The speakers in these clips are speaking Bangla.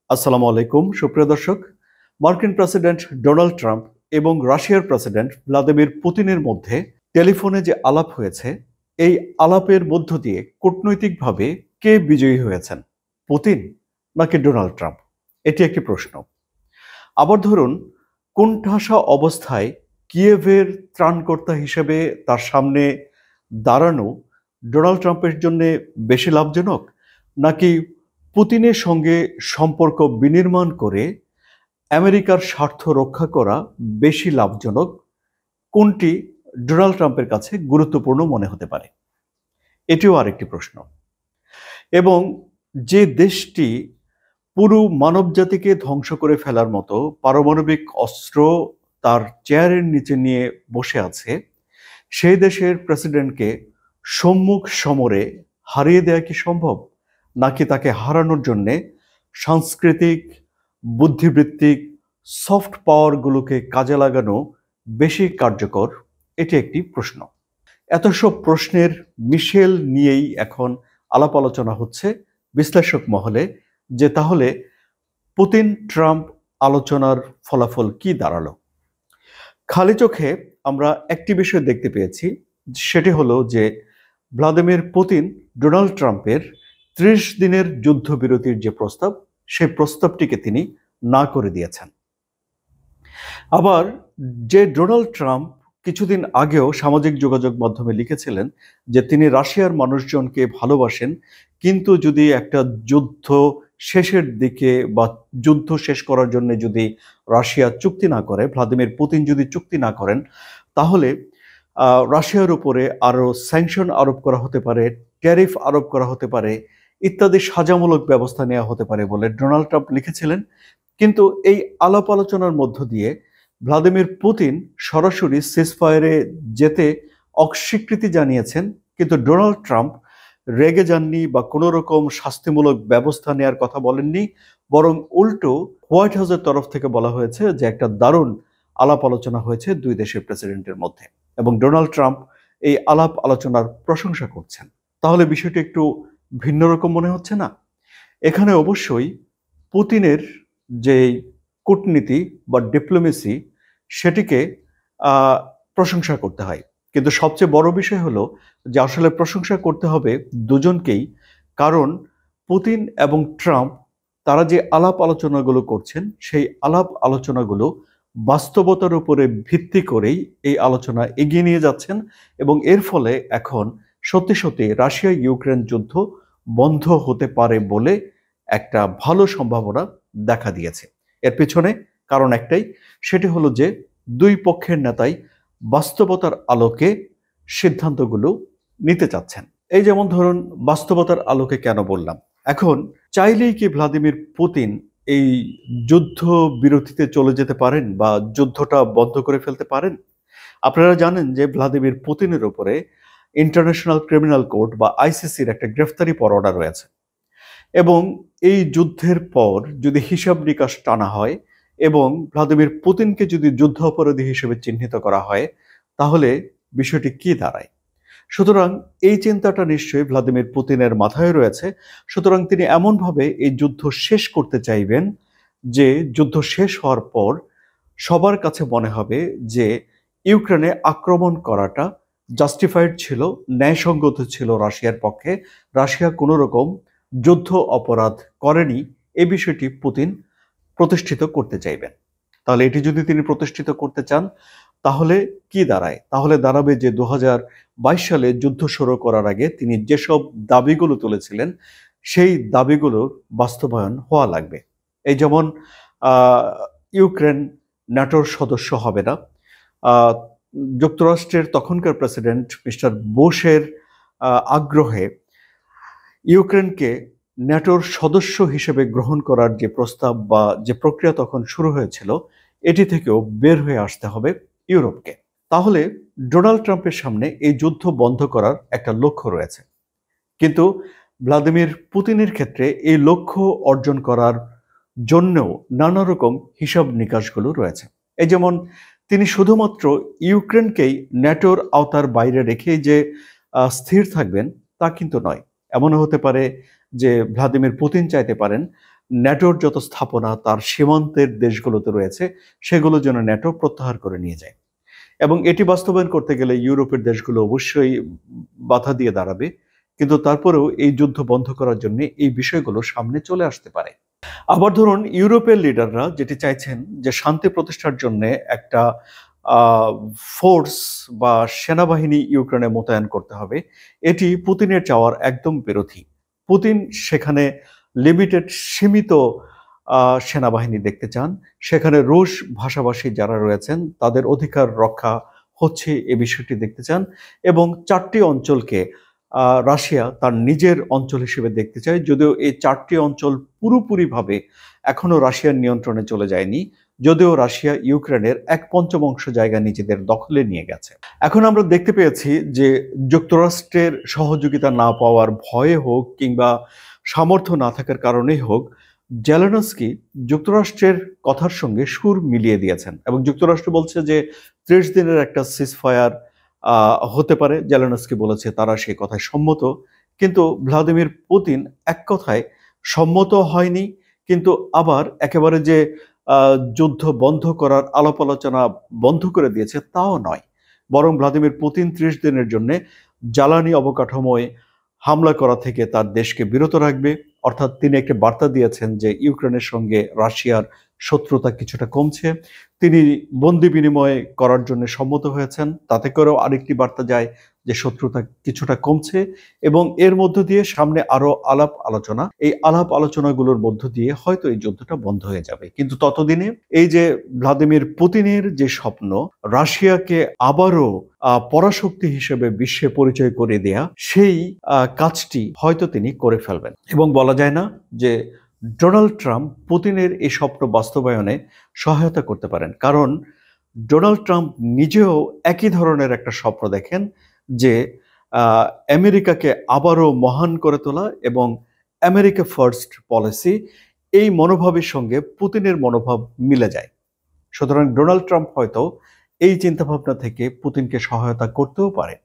আসসালামু আলাইকুম সুপ্রিয় দর্শক। মার্কিন প্রেসিডেন্ট ডোনাল্ড ট্রাম্প এবং রাশিয়ার প্রেসিডেন্ট ভ্লাদিমির পুতিনের মধ্যে টেলিফোনে যে আলাপ হয়েছে, এই আলাপের মধ্য দিয়ে কূটনৈতিকভাবে কে বিজয়ী হয়েছেন, পুতিন নাকি ডোনাল্ড ট্রাম্প? এটি একটি প্রশ্ন। আবার ধরুন, কোণঠাসা অবস্থায় কিয়েভের ত্রাণকর্তা হিসেবে তার সামনে দাঁড়ানো ডোনাল্ড ট্রাম্পের জন্য বেশি লাভজনক, নাকি পুতিনের সঙ্গে সম্পর্ক বিনির্মাণ করে আমেরিকার স্বার্থ রক্ষা করা বেশি লাভজনক? কোনটি ডোনাল্ড ট্রাম্পের কাছে গুরুত্বপূর্ণ মনে হতে পারে? এটিও আরেকটি প্রশ্ন। এবং যে দেশটি পুরো মানবজাতিকে ধ্বংস করে ফেলার মতো পারমাণবিক অস্ত্র তার চেয়ারের নিচে নিয়ে বসে আছে, সেই দেশের প্রেসিডেন্টকে সম্মুখ সমরে হারিয়ে দেওয়া কি সম্ভব, নাকি তাকে হারানোর জন্যে সাংস্কৃতিক, বুদ্ধিবৃত্তিক সফট পাওয়ারগুলোকে কাজে লাগানো বেশি কার্যকর? এটি একটি প্রশ্ন। এত সব প্রশ্নের মিশেল নিয়েই এখন আলাপ আলোচনা হচ্ছে বিশ্লেষক মহলে, যে তাহলে পুতিন ট্রাম্প আলোচনার ফলাফল কি দাঁড়ালো। খালি চোখে আমরা একটি বিষয় দেখতে পেয়েছি, সেটি হলো যে ভ্লাদিমির পুতিন ডোনাল্ড ট্রাম্পের 30 দিনের যুদ্ধবিরতির যে প্রস্তাব, সেই প্রস্তাবটিকে তিনি না করে দিয়েছেন। আবার যে ডোনাল্ড ট্রাম্প কিছুদিন আগেও সামাজিক যোগাযোগ মাধ্যমে লিখেছিলেন যে তিনি রাশিয়ার মানুষজনকে ভালোবাসেন, কিন্তু যদি একটা যুদ্ধ শেষের দিকে বা যুদ্ধ শেষ করার জন্য যদি রাশিয়া চুক্তি না করে, ভ্লাদিমির পুতিন যদি চুক্তি না করেন, তাহলে রাশিয়ার উপরে আরও স্যাংশন আরোপ করা হতে পারে, ট্যারিফ আরোপ করা হতে পারে, ইত্যাদি সাজামূলক ব্যবস্থা নেওয়া হতে পারে বলে ডোনাল্ড ট্রাম্প লিখেছিলেন। কিন্তু এই আলাপ আলোচনার মধ্য দিয়ে ভ্লাদিমির পুতিন সরাসরি সিজফায়ারে যেতে অস্বীকৃতি জানিয়েছেন, কিন্তু ডোনাল্ড ট্রাম্প রেগে যাননি বা কোনো রকম শাস্তিমূলক ব্যবস্থা নেওয়ার কথা বলেননি। বরং উল্টো হোয়াইট হাউসের তরফ থেকে বলা হয়েছে যে একটা দারুণ আলাপ আলোচনা হয়েছে দুই দেশের প্রেসিডেন্টের মধ্যে, এবং ডোনাল্ড ট্রাম্প এই আলাপ আলোচনার প্রশংসা করছেন। তাহলে বিষয়টি একটু ভিন্ন রকম মনে হচ্ছে না? এখানে অবশ্যই পুতিনের যে কূটনীতি বা ডিপ্লোমেসি, সেটিকে প্রশংসা করতে হয়। কিন্তু সবচেয়ে বড় বিষয় হলো যে আসলে প্রশংসা করতে হবে দুজনকেই। কারণ পুতিন এবং ট্রাম্প তারা যে আলাপ আলোচনাগুলো করছেন, সেই আলাপ আলোচনাগুলো বাস্তবতার উপরে ভিত্তি করেই এই আলোচনা এগিয়ে নিয়ে যাচ্ছেন, এবং এর ফলে এখন সত্যি সত্যি রাশিয়া ইউক্রেন যুদ্ধ বন্ধ হতে পারে বলে একটা ভালো সম্ভাবনা দেখা দিয়েছে। এর পেছনে কারণ একটাই, সেটি হলো যে দুই পক্ষের নেতাই বাস্তবতার আলোকে সিদ্ধান্তগুলো নিতে চাচ্ছেন। এই যেমন ধরুন, বাস্তবতার আলোকে কেন বললাম, এখন চাইলেই কি ভ্লাদিমির পুতিন এই যুদ্ধ বিরতিতে চলে যেতে পারেন বা যুদ্ধটা বন্ধ করে ফেলতে পারেন? আপনারা জানেন যে ভ্লাদিমির পুতিনের উপরে ইন্টারন্যাশনাল ক্রিমিনাল কোর্ট বা আইসিসির একটা গ্রেফতারি পরোয়ানা রয়েছে, এবং এই যুদ্ধের পর যদি হিসাব নিকাশ টানা হয় এবং ভ্লাদিমির পুতিনকে যদি যুদ্ধ অপরাধী হিসেবে চিহ্নিত করা হয়, তাহলে বিষয়টি কি দাঁড়ায়? সুতরাং এই চিন্তাটা নিশ্চয়ই ভ্লাদিমির পুতিনের মাথায় রয়েছে। সুতরাং তিনি এমনভাবে এই যুদ্ধ শেষ করতে চাইবেন যে যুদ্ধ শেষ হওয়ার পর সবার কাছে মনে হবে যে ইউক্রেনে আক্রমণ করাটা জাস্টিফাইড ছিল, ন্যায়সঙ্গত ছিল রাশিয়ার পক্ষে। রাশিয়া কোনো রকম যুদ্ধ অপরাধ করেনি, এই বিষয়টি পুতিন প্রতিষ্ঠিত করতে চাইবেন। তাহলে এটি যদি তিনি প্রতিষ্ঠিত করতে চান, তাহলে কি দাঁড়ায়? তাহলে দাঁড়াবে যে 2022 সালে যুদ্ধ শুরু করার আগে তিনি যেসব দাবিগুলো তুলেছিলেন, সেই দাবিগুলোর বাস্তবায়ন হওয়া লাগবে। এই যেমন ইউক্রেন ন্যাটোর সদস্য হবে না, যুক্তরাষ্ট্রের তখনকার প্রেসিডেন্ট মিস্টার বুশের আগ্রহে ইউক্রেনকে ন্যাটোর সদস্য হিসেবে গ্রহণ করার যে প্রস্তাব বা যে প্রক্রিয়া তখন শুরু হয়েছিল, এটি থেকেও বের হয়ে আসতে হবে ইউরোপকে। তাহলে ডোনাল্ড ট্রাম্পের সামনে এই যুদ্ধ বন্ধ করার একটা লক্ষ্য রয়েছে, কিন্তু ভ্লাদিমির পুতিনের ক্ষেত্রে এই লক্ষ্য অর্জন করার জন্যও নানা রকম হিসাব নিকাশগুলো রয়েছে। এই যেমন তিনি শুধুমাত্র ইউক্রেনকেই ন্যাটোর আওতার বাইরে রেখেই যে স্থির থাকবেন তা কিন্তু নয়। এমনও হতে পারে যে ভ্লাদিমির পুতিন চাইতে পারেন ন্যাটোর যত স্থাপনা তার সীমান্তের দেশগুলোতে রয়েছে সেগুলো যেন ন্যাটো প্রত্যাহার করে নিয়ে যায়। এবং এটি বাস্তবায়ন করতে গেলে ইউরোপের দেশগুলো অবশ্যই বাধা দিয়ে দাঁড়াবে, কিন্তু তারপরেও এই যুদ্ধ বন্ধ করার জন্য এই বিষয়গুলো সামনে চলে আসতে পারে। আবার ধরুন ইউরোপের লিডাররা যেটি চাইছেন যে শান্তি প্রতিষ্ঠার জন্য একটা ফোর্স বা সেনাবাহিনী ইউক্রেনে মোতায়েন করতে হবে, এটি পুতিনের চাওয়ার একদম বিরোধী। পুতিন সেখানে লিমিটেড সীমিত সেনাবাহিনী দেখতে চান, সেখানে রুশ ভাষাভাষী যারা রয়েছেন তাদের অধিকার রক্ষা হচ্ছে এ বিষয়টি দেখতে চান, এবং 4টি অঞ্চলকে রাশিয়া তার নিজের অঞ্চল হিসেবে দেখতে চায়, যদিও এই 4টি অঞ্চল পুরোপুরিভাবে এখনো রাশিয়ার নিয়ন্ত্রণে চলে যায়নি, যদিও রাশিয়া ইউক্রেনের 1/5 জায়গা নিজেদের দখলে নিয়ে গেছে। এখন আমরা দেখতে পেয়েছি যে যুক্তরাষ্ট্রের সহযোগিতা না পাওয়ার ভয়ে হোক কিংবা সামর্থ্য না থাকার কারণেই হোক, জেলেনস্কি যুক্তরাষ্ট্রের কথার সঙ্গে সুর মিলিয়ে দিয়েছেন এবং যুক্তরাষ্ট্র বলছে যে 30 দিনের একটা সিজফায়ার হতে পারে। জেলেনস্কি বলেছে তারা সেই কথায় সম্মত, কিন্তু ভ্লাদিমির পুতিন এক কথায় সম্মত হয়নি, কিন্তু আবার একেবারে যে যুদ্ধ বন্ধ করার আলাপ আলোচনা বন্ধ করে দিয়েছে তাও নয়, বরং ভ্লাদিমির পুতিন 30 দিনের জন্য জ্বালানি অবকাঠামোয় হামলা করা থেকে তার দেশকে বিরত রাখবে। অর্থাৎ তিনি একটা বার্তা দিয়েছেন যে ইউক্রেনের সঙ্গে রাশিয়ার শত্রুতা কিছুটা কমছে, তিনি বন্দি বিনিময় করার জন্য সম্মত হয়েছেন, তাতে করেও আরেকটি বার্তা যায় যে শত্রুতা কিছুটা কমছে, এবং এর মধ্য দিয়ে সামনে আরো আলাপ আলোচনা, এই আলাপ আলোচনাগুলোর মধ্য দিয়ে হয়তো এই যুদ্ধটা বন্ধ হয়ে যাবে। কিন্তু ততদিনে এই যে ভ্লাদিমির পুতিনের যে স্বপ্ন রাশিয়াকে আবারও পরাশক্তি হিসেবে বিশ্বে পরিচয় করে দেয়া, সেই কাজটি হয়তো তিনি করে ফেলবেন। এবং বলা যায় না যে ডোনাল্ড ট্রাম্প পুতিনের এই স্বপ্ন বাস্তবায়নে সহায়তা করতে পারেন, কারণ ডোনাল্ড ট্রাম্প নিজেও একই ধরনের একটা স্বপ্ন দেখেন যে আমেরিকাকে আবারও মহান করে তোলা এবং আমেরিকা ফার্স্ট পলিসি, এই মনোভাবের সঙ্গে পুতিনের মনোভাব মিলে যায়। সুতরাং ডোনাল্ড ট্রাম্প হয়তো এই চিন্তাভাবনা থেকে পুতিনকে সহায়তা করতেও পারে।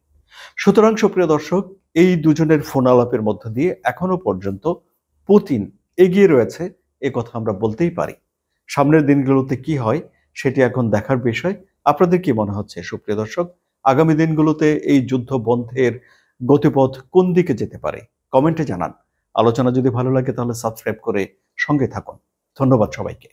সুতরাং সুপ্রিয় দর্শক, এই দুজনের ফোন আলাপের মধ্য দিয়ে এখনো পর্যন্ত পুতিন এগিয়ে রয়েছে, এ কথা আমরা বলতেই পারি। সামনের দিনগুলোতে কি হয় সেটি এখন দেখার বিষয়। আপনাদের কি মনে হচ্ছে সুপ্রিয় দর্শক, আগামী দিনগুলোতে এই যুদ্ধ বন্ধের গতিপথ কোন দিকে যেতে পারে? কমেন্টে জানান। আলোচনা যদি ভালো লাগে তাহলে সাবস্ক্রাইব করে সঙ্গে থাকুন। ধন্যবাদ সবাইকে।